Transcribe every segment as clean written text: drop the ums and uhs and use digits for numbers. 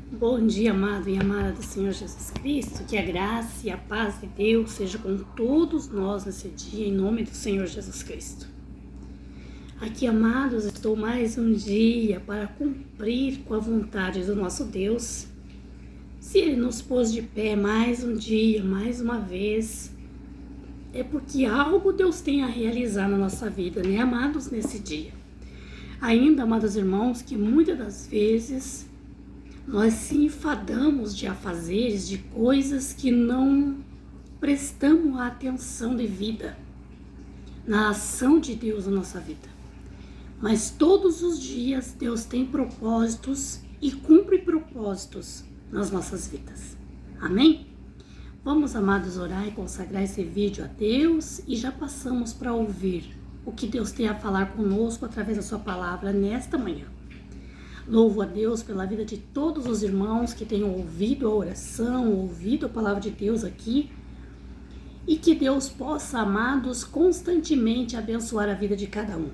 Bom dia, amado e amada do Senhor Jesus Cristo, que a graça e a paz de Deus seja com todos nós nesse dia, em nome do Senhor Jesus Cristo. Aqui, amados, estou mais um dia para cumprir com a vontade do nosso Deus. Se Ele nos pôs de pé mais um dia, mais uma vez, é porque algo Deus tem a realizar na nossa vida, né, amados, nesse dia. Ainda, amados irmãos, que muitas das vezes nós se enfadamos de afazeres, de coisas que não prestamos a atenção devida na ação de Deus na nossa vida. Mas todos os dias Deus tem propósitos e cumpre propósitos nas nossas vidas. Amém? Vamos, amados, orar e consagrar esse vídeo a Deus e já passamos para ouvir o que Deus tem a falar conosco através da sua palavra nesta manhã. Louvo a Deus pela vida de todos os irmãos que tenham ouvido a oração, ouvido a palavra de Deus aqui. E que Deus possa, amados, constantemente abençoar a vida de cada um.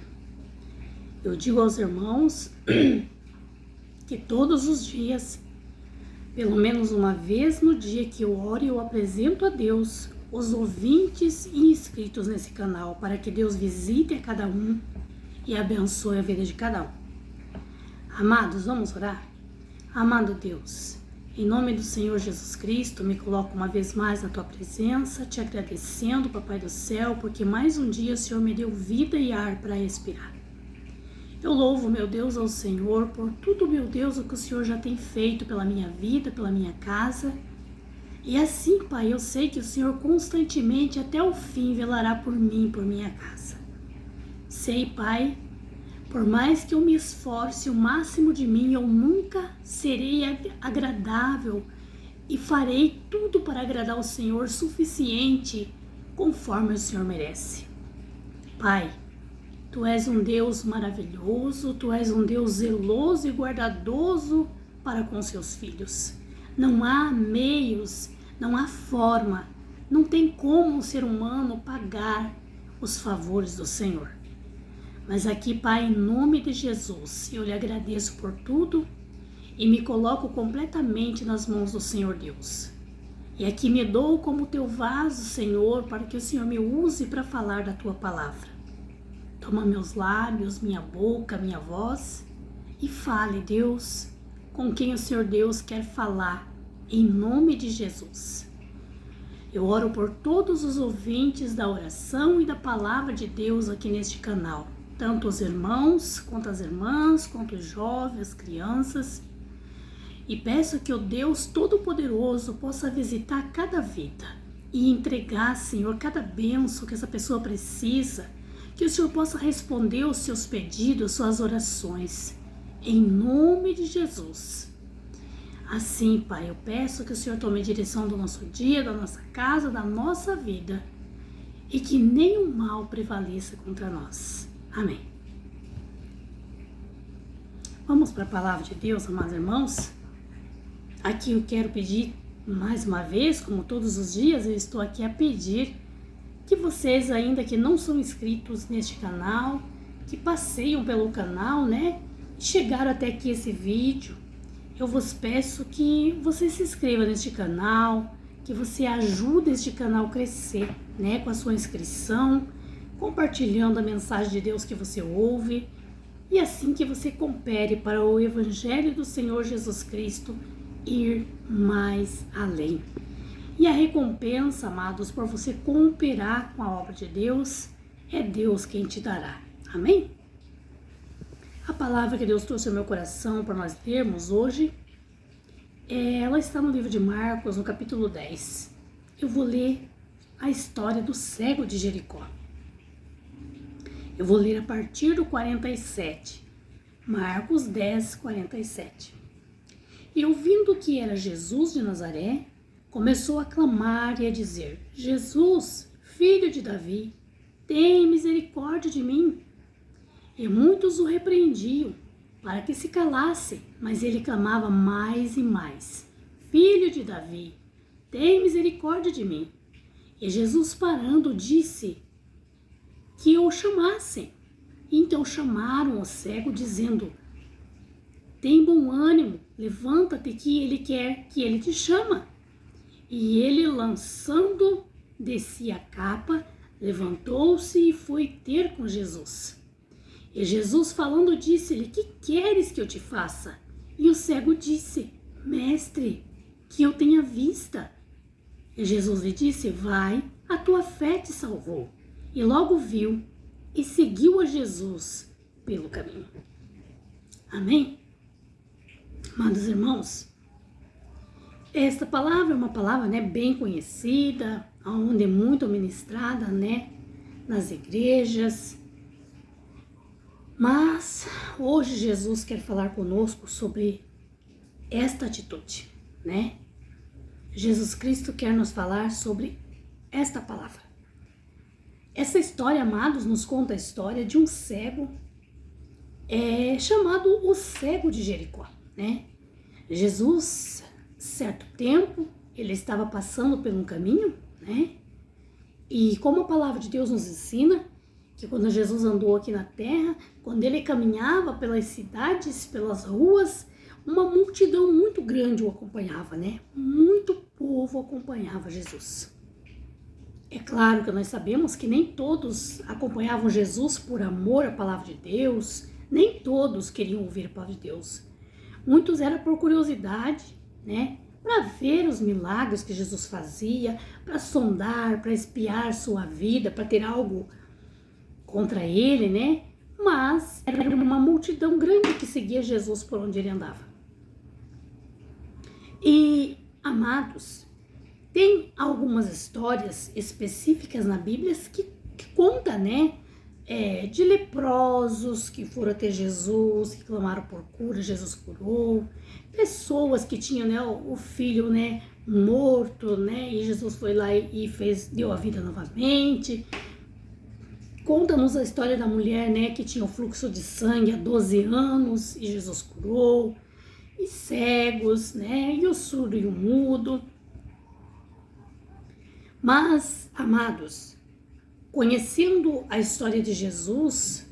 Eu digo aos irmãos que todos os dias, pelo menos uma vez no dia que eu oro, eu apresento a Deus os ouvintes e inscritos nesse canal, para que Deus visite a cada um e abençoe a vida de cada um. Amados, vamos orar? Amado Deus, em nome do Senhor Jesus Cristo, me coloco uma vez mais na Tua presença, te agradecendo, Papai do céu, porque mais um dia o Senhor me deu vida e ar para respirar. Eu louvo, meu Deus, ao Senhor por tudo, meu Deus, o que o Senhor já tem feito pela minha vida, pela minha casa. E assim, Pai, eu sei que o Senhor constantemente, até o fim, velará por mim, por minha casa. Sei, Pai, por mais que eu me esforce o máximo de mim, eu nunca serei agradável e farei tudo para agradar o Senhor suficiente, conforme o Senhor merece. Pai, Tu és um Deus maravilhoso, Tu és um Deus zeloso e guardadoso para com seus filhos. Não há meios, não há forma, não tem como um ser humano pagar os favores do Senhor. Mas aqui, Pai, em nome de Jesus, eu lhe agradeço por tudo e me coloco completamente nas mãos do Senhor Deus. E aqui me dou como teu vaso, Senhor, para que o Senhor me use para falar da tua palavra. Toma meus lábios, minha boca, minha voz e fale, Deus, com quem o Senhor Deus quer falar, em nome de Jesus. Eu oro por todos os ouvintes da oração e da palavra de Deus aqui neste canal. Tanto os irmãos, quanto as irmãs, quanto os jovens, as crianças. E peço que o Deus Todo-Poderoso possa visitar cada vida e entregar, Senhor, cada bênção que essa pessoa precisa, que o Senhor possa responder os seus pedidos, suas orações, em nome de Jesus. Assim, Pai, eu peço que o Senhor tome a direção do nosso dia, da nossa casa, da nossa vida, e que nenhum mal prevaleça contra nós. Amém. Vamos para a palavra de Deus, amados irmãos? Aqui eu quero pedir mais uma vez, como todos os dias, eu estou aqui a pedir que vocês ainda que não são inscritos neste canal, que passeiam pelo canal, né? Chegaram até aqui esse vídeo, eu vos peço que você se inscreva neste canal, que você ajude este canal a crescer, né? Com a sua inscrição, compartilhando a mensagem de Deus que você ouve, e assim que você coopere para o Evangelho do Senhor Jesus Cristo ir mais além. E a recompensa, amados, por você cooperar com a obra de Deus, é Deus quem te dará. Amém? A palavra que Deus trouxe ao meu coração para nós lermos hoje, ela está no livro de Marcos, no capítulo 10. Eu vou ler a história do cego de Jericó. Eu vou ler a partir do 47, Marcos 10, 47. E ouvindo que era Jesus de Nazaré, começou a clamar e a dizer: Jesus, filho de Davi, tem misericórdia de mim. E muitos o repreendiam para que se calasse, mas ele clamava mais e mais: Filho de Davi, tem misericórdia de mim. E Jesus, parando, disse que o chamassem. Então chamaram o cego, dizendo: tem bom ânimo, levanta-te que ele quer, que ele te chama. E ele, lançando de si a capa, levantou-se e foi ter com Jesus. E Jesus, falando, disse-lhe: que queres que eu te faça? E o cego disse: Mestre, que eu tenha vista. E Jesus lhe disse: vai, a tua fé te salvou. E logo viu e seguiu a Jesus pelo caminho. Amém? Amados irmãos, esta palavra é uma palavra, bem conhecida, onde é muito ministrada, nas igrejas. Mas hoje Jesus quer falar conosco sobre esta atitude, Jesus Cristo quer nos falar sobre esta palavra. Essa história, amados, nos conta a história de um cego chamado o cego de Jericó, Jesus, certo tempo, ele estava passando por um caminho, E como a palavra de Deus nos ensina, que quando Jesus andou aqui na terra, quando ele caminhava pelas cidades, pelas ruas, uma multidão muito grande o acompanhava, Muito povo acompanhava Jesus. É claro que nós sabemos que nem todos acompanhavam Jesus por amor à palavra de Deus, nem todos queriam ouvir a palavra de Deus. Muitos era por curiosidade, para ver os milagres que Jesus fazia, para sondar, para espiar sua vida, para ter algo contra ele, Mas era uma multidão grande que seguia Jesus por onde ele andava. E, amados, tem algumas histórias específicas na Bíblia que conta, de leprosos que foram até Jesus, que clamaram por cura, Jesus curou. Pessoas que tinham, o filho, morto, e Jesus foi lá e deu a vida novamente. Conta-nos a história da mulher, que tinha o fluxo de sangue há 12 anos e Jesus curou. E cegos, e o surdo e o mudo. Mas, amados, conhecendo a história de Jesus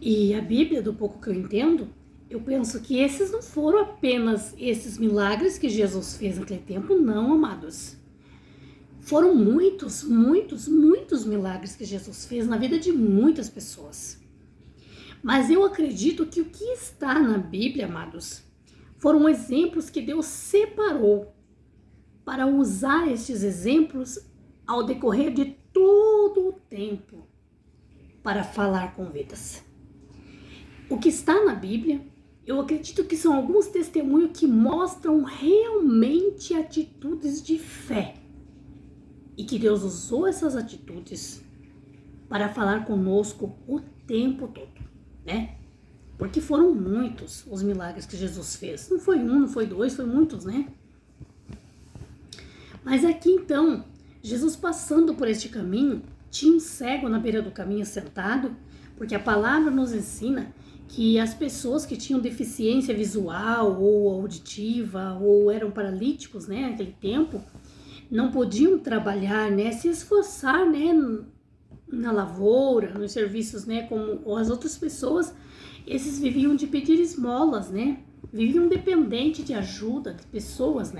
e a Bíblia, do pouco que eu entendo, eu penso que esses não foram apenas esses milagres que Jesus fez naquele tempo, não, amados. Foram muitos, muitos, muitos milagres que Jesus fez na vida de muitas pessoas. Mas eu acredito que o que está na Bíblia, amados, foram exemplos que Deus separou para usar estes exemplos ao decorrer de todo o tempo para falar com vidas. O que está na Bíblia, eu acredito que são alguns testemunhos que mostram realmente atitudes de fé e que Deus usou essas atitudes para falar conosco o tempo todo, Porque foram muitos os milagres que Jesus fez. Não foi um, não foi dois, foi muitos, Mas aqui então, Jesus passando por este caminho, tinha um cego na beira do caminho sentado, porque a palavra nos ensina que as pessoas que tinham deficiência visual ou auditiva ou eram paralíticos, naquele tempo, não podiam trabalhar, se esforçar, na lavoura, nos serviços, como as outras pessoas. Esses viviam de pedir esmolas, Viviam dependente de ajuda de pessoas,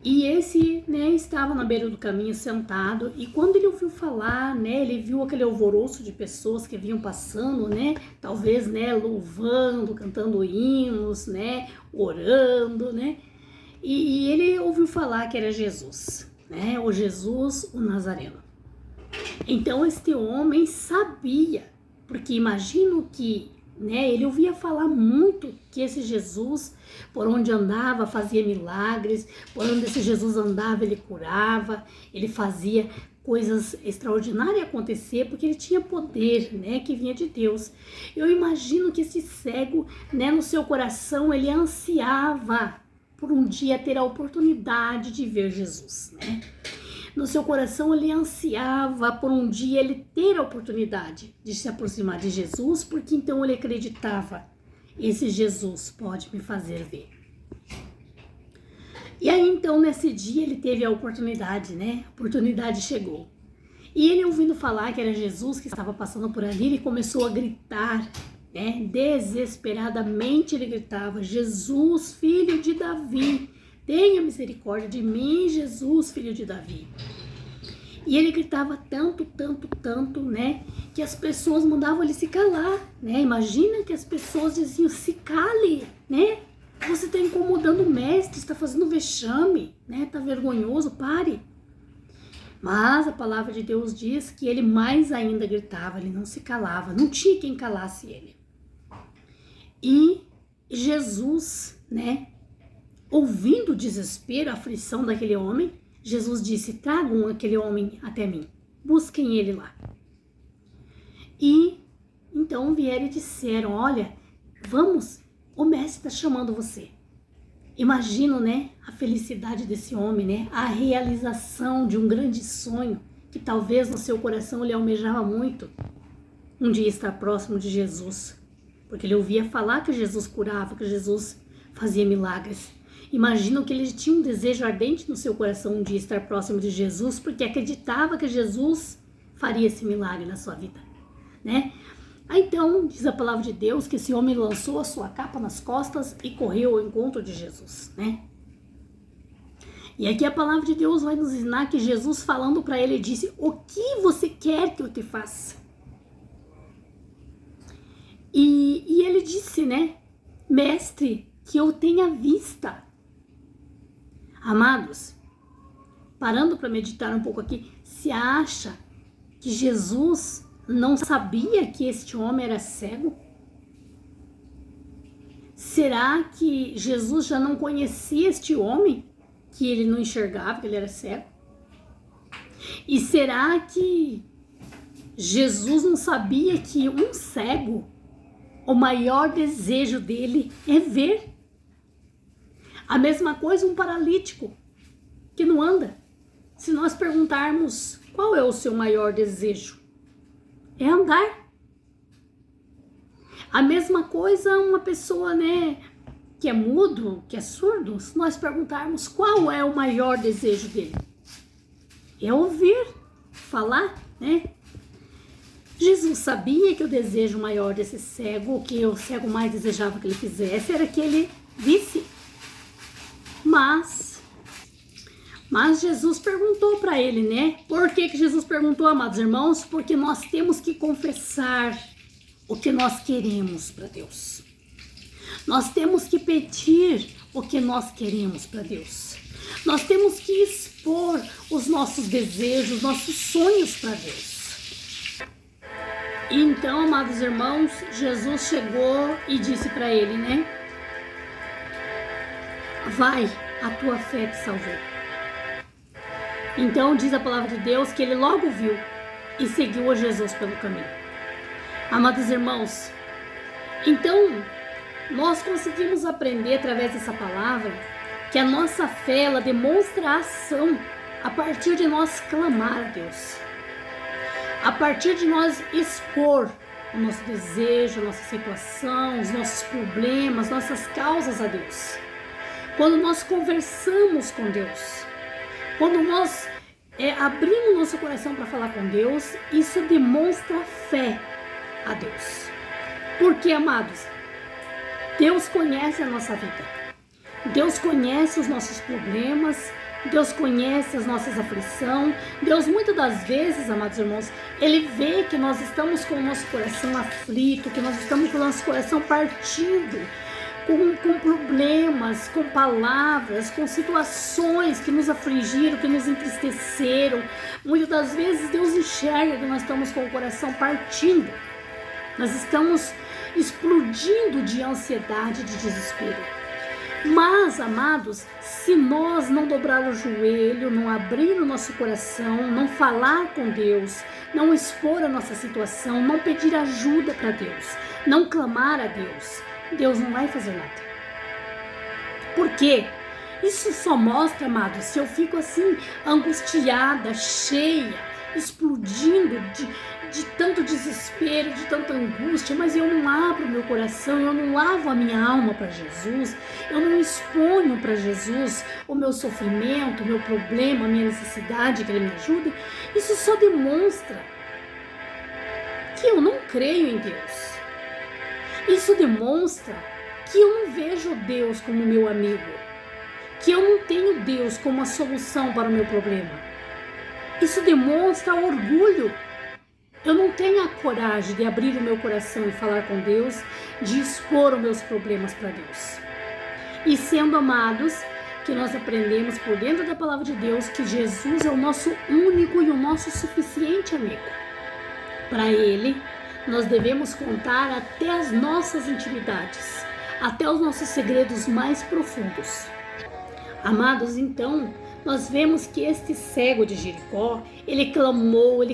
E esse, estava na beira do caminho sentado, e quando ele ouviu falar, ele viu aquele alvoroço de pessoas que vinham passando, talvez, louvando, cantando hinos, orando, E ele ouviu falar que era Jesus, o Jesus, o Nazareno. Então este homem sabia, porque imagino que, ele ouvia falar muito que esse Jesus, por onde andava, fazia milagres, por onde esse Jesus andava, ele curava, ele fazia coisas extraordinárias acontecer, porque ele tinha poder, que vinha de Deus. Eu imagino que esse cego, no seu coração, ele ansiava por um dia ter a oportunidade de ver Jesus, No seu coração ele ansiava por um dia ele ter a oportunidade de se aproximar de Jesus, porque então ele acreditava, esse Jesus pode me fazer ver. E aí então nesse dia ele teve a oportunidade, A oportunidade chegou. E ele ouvindo falar que era Jesus que estava passando por ali, ele começou a gritar né? Desesperadamente ele gritava: Jesus, filho de Davi, tenha misericórdia de mim, Jesus, filho de Davi. E ele gritava tanto, né, que as pessoas mandavam ele se calar, né? Imagina que as pessoas diziam: se cale, né? Você está incomodando o mestre, está fazendo vexame, né? Está vergonhoso, pare. Mas a palavra de Deus diz que ele mais ainda gritava, ele não se calava, não tinha quem calasse ele. E Jesus, né, ouvindo o desespero, a aflição daquele homem, Jesus disse: tragam aquele homem até mim, busquem ele lá. E então vieram e disseram: olha, vamos, o mestre está chamando você. Imagino, né, a felicidade desse homem, né, a realização de um grande sonho que talvez no seu coração ele almejava muito, um dia estar próximo de Jesus, porque ele ouvia falar que Jesus curava, que Jesus fazia milagres. Imagino que ele tinha um desejo ardente no seu coração um dia estar próximo de Jesus, porque acreditava que Jesus faria esse milagre na sua vida, né? Então, diz a palavra de Deus que esse homem lançou a sua capa nas costas e correu ao encontro de Jesus, né? E aqui a palavra de Deus vai nos ensinar que Jesus, falando para ele, disse: o que você quer que eu te faça? E ele disse, né, mestre, que eu tenha vista. Amados, parando para meditar um pouco aqui, se acha que Jesus não sabia que este homem era cego? Será que Jesus já não conhecia este homem, que ele não enxergava, que ele era cego? E será que Jesus não sabia que um cego, o maior desejo dele é ver? A mesma coisa um paralítico que não anda. Se nós perguntarmos qual é o seu maior desejo, é andar. A mesma coisa uma pessoa, né, que é mudo, que é surdo, se nós perguntarmos qual é o maior desejo dele, é ouvir, falar, né? Jesus sabia que o desejo maior desse cego, o que o cego mais desejava que ele fizesse, era que ele visse. Mas Jesus perguntou para ele, né? Por que Jesus perguntou, amados irmãos? Porque nós temos que confessar o que nós queremos para Deus. Nós temos que pedir o que nós queremos para Deus. Nós temos que expor os nossos desejos, nossos sonhos para Deus. Então, amados irmãos, Jesus chegou e disse para ele, né? Vai, a tua fé te salvou. Então diz a palavra de Deus que ele logo viu e seguiu a Jesus pelo caminho. Amados irmãos, então nós conseguimos aprender através dessa palavra que a nossa fé, ela demonstra a ação a partir de nós clamar a Deus, a partir de nós expor o nosso desejo, a nossa situação, os nossos problemas, nossas causas a Deus. Quando nós conversamos com Deus, quando nós abrimos nosso coração para falar com Deus, isso demonstra fé a Deus. Porque, amados, Deus conhece a nossa vida. Deus conhece os nossos problemas. Deus conhece as nossas aflições. Deus, muitas das vezes, amados irmãos, Ele vê que nós estamos com o nosso coração aflito, que nós estamos com o nosso coração partido, com problemas, com palavras, com situações que nos afligiram, que nos entristeceram. Muitas das vezes Deus enxerga que nós estamos com o coração partindo. Nós estamos explodindo de ansiedade, de desespero. Mas, amados, se nós não dobrar o joelho, não abrir o nosso coração, não falar com Deus, não expor a nossa situação, não pedir ajuda para Deus, não clamar a Deus, Deus não vai fazer nada. Por quê? Isso só mostra, amados, se eu fico assim, angustiada, cheia, explodindo de tanto desespero, de tanta angústia, mas eu não abro meu coração, eu não lavo a minha alma para Jesus, eu não exponho para Jesus o meu sofrimento, o meu problema, a minha necessidade, que Ele me ajude. Isso só demonstra que eu não creio em Deus. Isso demonstra que eu não vejo Deus como meu amigo, que eu não tenho Deus como a solução para o meu problema. Isso demonstra orgulho. Eu não tenho a coragem de abrir o meu coração e falar com Deus, de expor os meus problemas para Deus. E sendo amados, que nós aprendemos por dentro da palavra de Deus que Jesus é o nosso único e o nosso suficiente amigo. Para Ele, nós devemos contar até as nossas intimidades, até os nossos segredos mais profundos. Amados, então, nós vemos que este cego de Jericó, ele clamou,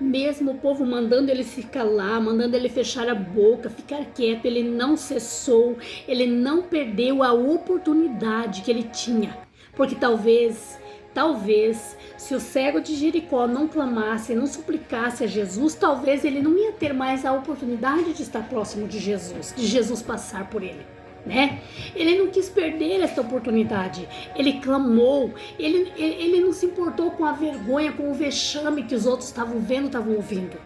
mesmo o povo mandando ele se calar, mandando ele fechar a boca, ficar quieto, ele não cessou, ele não perdeu a oportunidade que ele tinha, porque talvez, se o cego de Jericó não clamasse, não suplicasse a Jesus, talvez ele não ia ter mais a oportunidade de estar próximo de Jesus passar por ele. Né? Ele não quis perder essa oportunidade, ele clamou, ele não se importou com a vergonha, com o vexame que os outros estavam vendo, estavam ouvindo.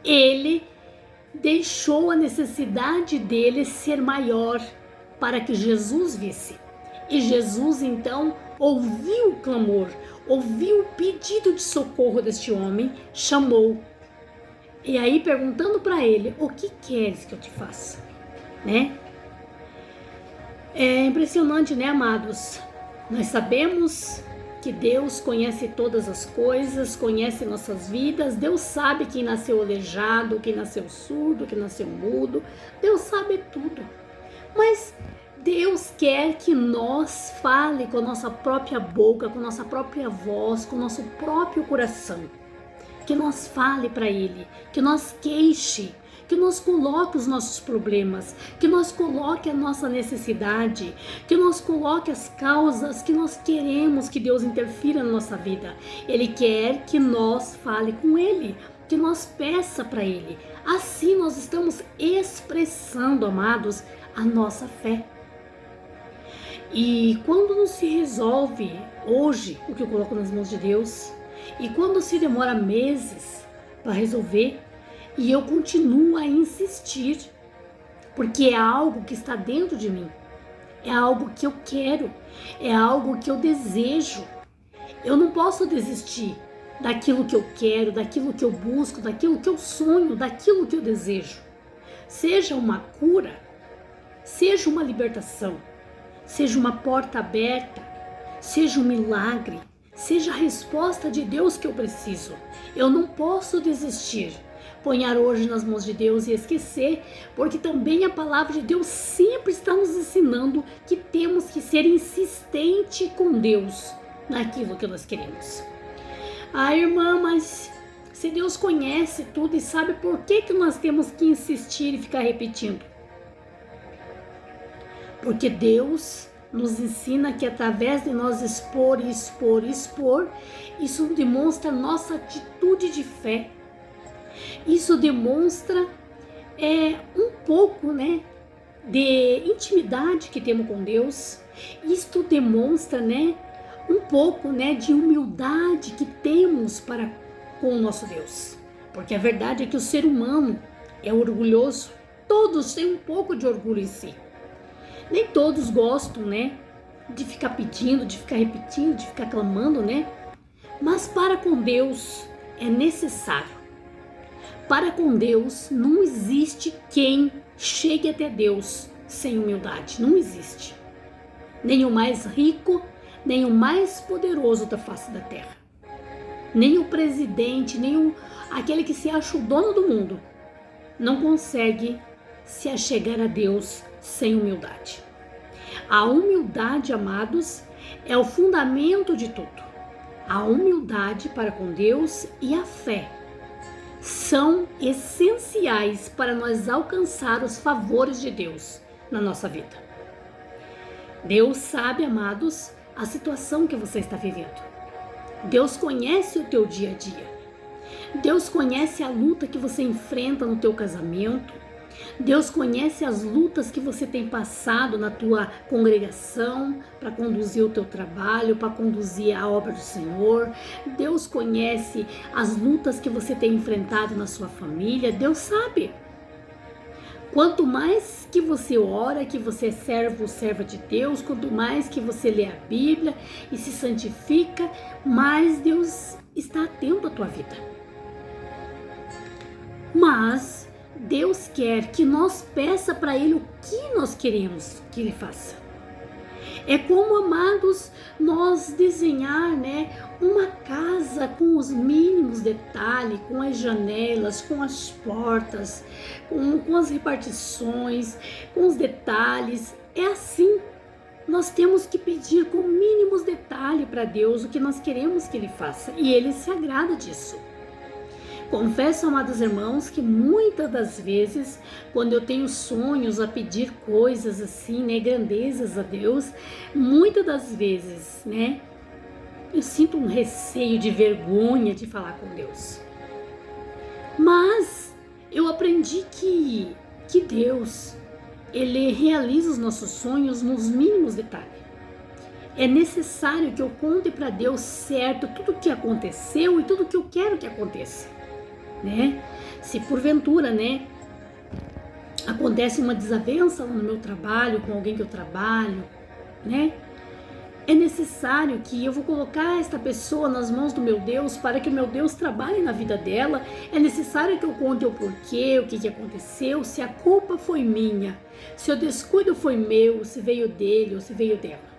Ele deixou a necessidade dele ser maior para que Jesus visse. E Jesus então ouviu o clamor, ouviu o pedido de socorro deste homem, chamou. E aí perguntando para ele, o que queres que eu te faça? Né? É impressionante, né, amados? Nós sabemos que Deus conhece todas as coisas, conhece nossas vidas. Deus sabe quem nasceu aleijado, quem nasceu surdo, quem nasceu mudo. Deus sabe tudo. Mas Deus quer que nós fale com a nossa própria boca, com a nossa própria voz, com o nosso próprio coração. Que nós fale para Ele, que nós queixe, que nós coloque os nossos problemas, que nós coloque a nossa necessidade, que nós coloque as causas que nós queremos que Deus interfira na nossa vida. Ele quer que nós fale com Ele, que nós peça para Ele. Assim nós estamos expressando, amados, a nossa fé. E quando não se resolve hoje o que eu coloco nas mãos de Deus, e quando se demora meses para resolver, e eu continuo a insistir, porque é algo que está dentro de mim, é algo que eu quero, é algo que eu desejo. Eu não posso desistir daquilo que eu quero, daquilo que eu busco, daquilo que eu sonho, daquilo que eu desejo. Seja uma cura, seja uma libertação, seja uma porta aberta, seja um milagre, seja a resposta de Deus que eu preciso. Eu não posso desistir. Ponhar hoje nas mãos de Deus e esquecer, porque também a palavra de Deus sempre está nos ensinando que temos que ser insistente com Deus naquilo que nós queremos. Ah, irmã, mas se Deus conhece tudo e sabe por que nós temos que insistir e ficar repetindo? Porque Deus nos ensina que através de nós expor, isso demonstra nossa atitude de fé. Isso demonstra um pouco, né, de intimidade que temos com Deus. Isto demonstra, né, um pouco, né, de humildade que temos para com o nosso Deus. Porque a verdade é que o ser humano é orgulhoso. Todos têm um pouco de orgulho em si. Nem todos gostam, né, de ficar pedindo, de ficar repetindo, de ficar clamando, né? Mas para com Deus é necessário. Para com Deus não existe quem chegue até Deus sem humildade. Não existe. Nem o mais rico, nem o mais poderoso da face da terra. Nem o presidente, nem aquele que se acha o dono do mundo não consegue se achegar a Deus sem humildade. A humildade, amados, é o fundamento de tudo. A humildade para com Deus e a fé são essenciais para nós alcançar os favores de Deus na nossa vida. Deus sabe, amados, a situação que você está vivendo. Deus conhece o teu dia a dia. Deus conhece a luta que você enfrenta no teu casamento. Deus conhece as lutas que você tem passado na tua congregação para conduzir o teu trabalho, para conduzir a obra do Senhor. Deus conhece as lutas que você tem enfrentado na sua família. Deus sabe. Quanto mais que você ora, que você é servo ou serva de Deus, quanto mais que você lê a Bíblia e se santifica, mais Deus está atento à tua vida. Mas Deus quer que nós peça para Ele o que nós queremos que Ele faça. É como, amados, nós desenhar, uma casa com os mínimos detalhes, com as janelas, com as portas, com as repartições, com os detalhes. É assim. Nós temos que pedir com mínimos detalhes para Deus o que nós queremos que Ele faça. E Ele se agrada disso. Confesso, amados irmãos, que muitas das vezes, quando eu tenho sonhos a pedir coisas assim, grandezas a Deus, muitas das vezes, eu sinto um receio de vergonha de falar com Deus. Mas eu aprendi que Deus, Ele realiza os nossos sonhos nos mínimos detalhes. É necessário que eu conte para Deus certo tudo o que aconteceu e tudo o que eu quero que aconteça. Se porventura, acontece uma desavença no meu trabalho, com alguém que eu trabalho, é necessário que eu vou colocar esta pessoa nas mãos do meu Deus para que o meu Deus trabalhe na vida dela. É necessário que eu conte o porquê, o que aconteceu, se a culpa foi minha, se o descuido foi meu, se veio dele ou se veio dela.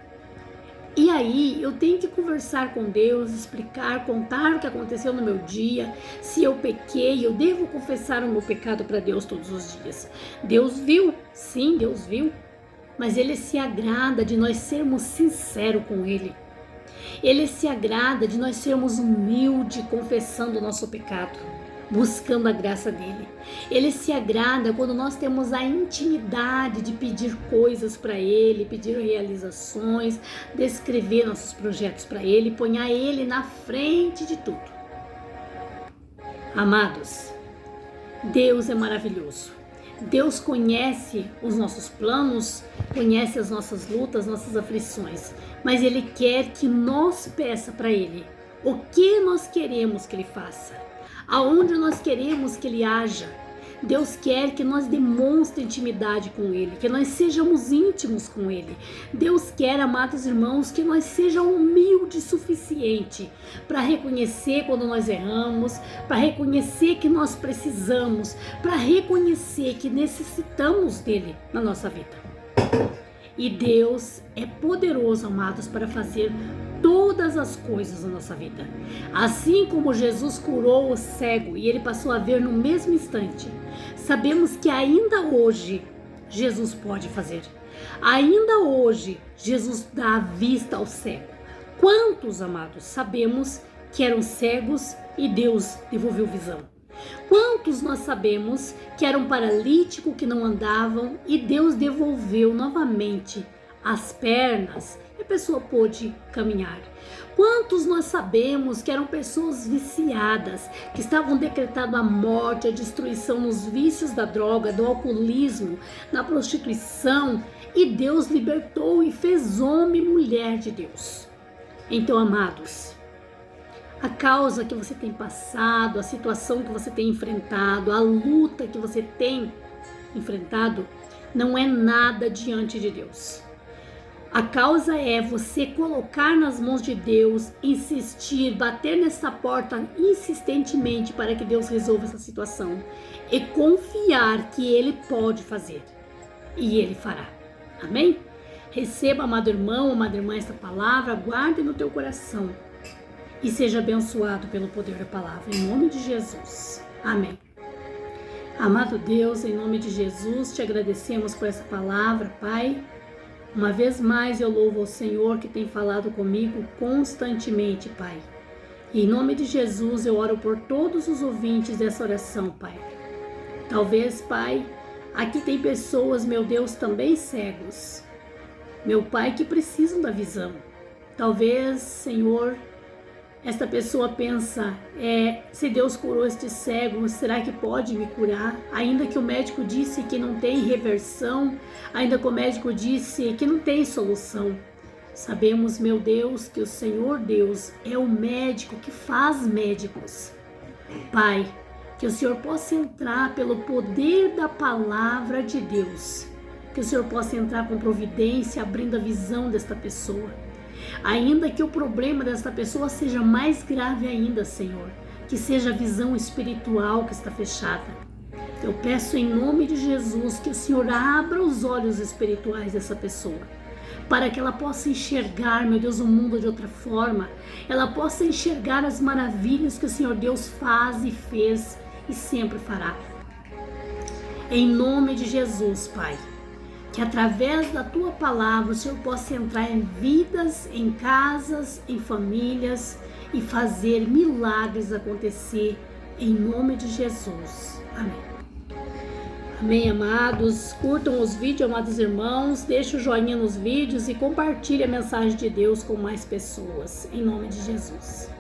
E aí eu tenho que conversar com Deus, explicar, contar o que aconteceu no meu dia. Se eu pequei, eu devo confessar o meu pecado para Deus todos os dias. Deus viu, sim, Deus viu. Mas Ele se agrada de nós sermos sinceros com Ele. Ele se agrada de nós sermos humildes, confessando o nosso pecado, buscando a graça dEle. Ele se agrada quando nós temos a intimidade de pedir coisas para Ele, pedir realizações, descrever nossos projetos para Ele, pôr Ele na frente de tudo. Amados, Deus é maravilhoso. Deus conhece os nossos planos, conhece as nossas lutas, nossas aflições, mas Ele quer que nós peça para Ele o que nós queremos que Ele faça, aonde nós queremos que Ele haja. Deus quer que nós demonstre intimidade com Ele, que nós sejamos íntimos com Ele. Deus quer, amados irmãos, que nós sejamos humildes o suficiente para reconhecer quando nós erramos, para reconhecer que nós precisamos, para reconhecer que necessitamos dEle na nossa vida. E Deus é poderoso, amados, para fazer todas as coisas na nossa vida. Assim como Jesus curou o cego e ele passou a ver no mesmo instante, sabemos que ainda hoje Jesus pode fazer. Ainda hoje Jesus dá a vista ao cego. Quantos, amados, sabemos que eram cegos e Deus devolveu visão? Quantos nós sabemos que eram paralíticos, que não andavam e Deus devolveu novamente as pernas e a pessoa pôde caminhar? Quantos nós sabemos que eram pessoas viciadas, que estavam decretando a morte, a destruição nos vícios da droga, do alcoolismo, na prostituição, e Deus libertou e fez homem e mulher de Deus? Então, amados, a causa que você tem passado, a situação que você tem enfrentado, a luta que você tem enfrentado, não é nada diante de Deus. A causa é você colocar nas mãos de Deus, insistir, bater nessa porta insistentemente para que Deus resolva essa situação e confiar que Ele pode fazer e Ele fará. Amém? Receba, amado irmão, amada irmã, esta palavra, guarde no teu coração e seja abençoado pelo poder da palavra, em nome de Jesus. Amém. Amado Deus, em nome de Jesus, te agradecemos por essa palavra, Pai. Uma vez mais eu louvo ao Senhor que tem falado comigo constantemente, Pai. E em nome de Jesus eu oro por todos os ouvintes dessa oração, Pai. Talvez, Pai, aqui tem pessoas, meu Deus, também cegos. Meu Pai, que precisam da visão. Talvez, Senhor, esta pessoa pensa, se Deus curou este cego, será que pode me curar? Ainda que o médico disse que não tem reversão, ainda que o médico disse que não tem solução. Sabemos, meu Deus, que o Senhor Deus é o médico que faz médicos. Pai, Que o Senhor possa entrar pelo poder da palavra de Deus. Que o Senhor possa entrar com providência, abrindo a visão desta pessoa. Ainda que o problema desta pessoa seja mais grave ainda, Senhor. Que seja a visão espiritual que está fechada. Eu peço em nome de Jesus que o Senhor abra os olhos espirituais dessa pessoa, para que ela possa enxergar, meu Deus, o mundo de outra forma. Ela possa enxergar as maravilhas que o Senhor Deus faz e fez e sempre fará. Em nome de Jesus, Pai, que através da Tua palavra o Senhor possa entrar em vidas, em casas, em famílias e fazer milagres acontecer em nome de Jesus. Amém. Amém, amados. Curtam os vídeos, amados irmãos. Deixe o joinha nos vídeos e compartilhe a mensagem de Deus com mais pessoas. Em nome de Jesus.